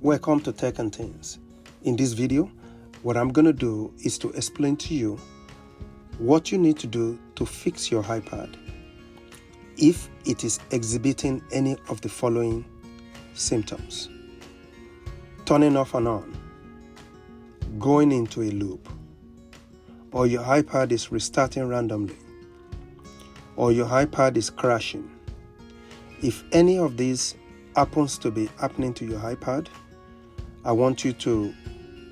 Welcome to Tech and Things. In this video, what I'm going to do is to explain to you what you need to do to fix your iPad if it is exhibiting any of the following symptoms: turning off and on, going into a loop, or your iPad is restarting randomly, or your iPad is crashing. If any of these happens to be happening to your iPad, I want you to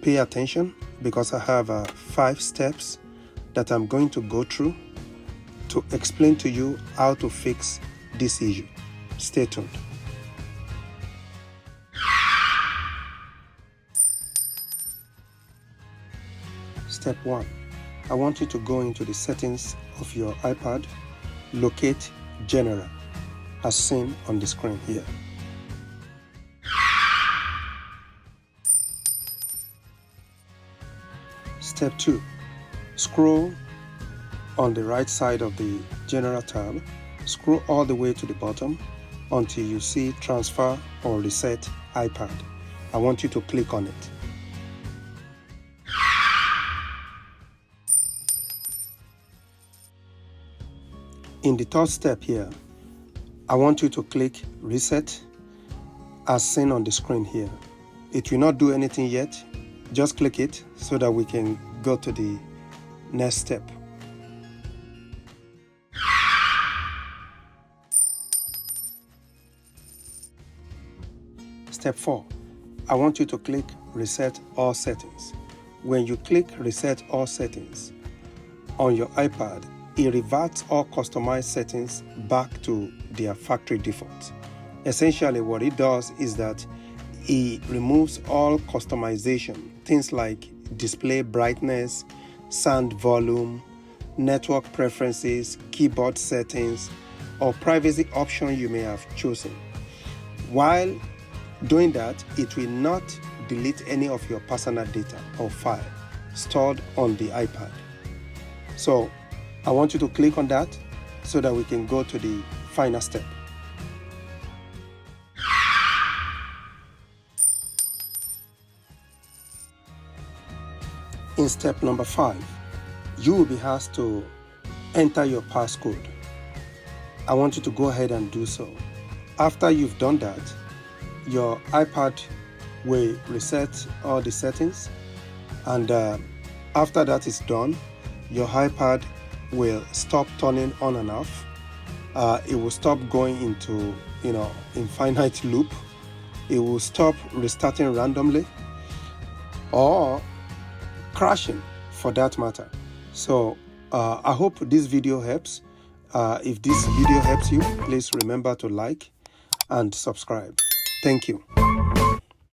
pay attention because I have 5 steps that I'm going to go through to explain to you how to fix this issue. Stay tuned. Step 1. I want you to go into the settings of your iPad, locate General, as seen on the screen here. Step 2. Scroll on the right side of the General tab. Scroll all the way to the bottom until you see Transfer or Reset iPad. I want you to click on it. In the third step here, I want you to click Reset as seen on the screen here. It will not do anything yet. Just click it so that we can go to the next step. Step 4. I want you to click Reset All Settings. When you click Reset All Settings on your iPad, it reverts all customized settings back to their factory default. Essentially, what it does is that it removes all customization, things like display brightness, sound volume, network preferences, keyboard settings, or privacy option you may have chosen. While doing that, it will not delete any of your personal data or file stored on the iPad. So I want you to click on that so that we can go to the final step. In step number 5, you will be asked to enter your passcode. I want you to go ahead and do so. After you've done that, your iPad will reset all the settings, and after that is done, your iPad will stop turning on and off. It will stop going into infinite loop. It will stop restarting randomly or crashing for that matter. So I hope this video helps. If this video helps you, please remember to like and subscribe. Thank you.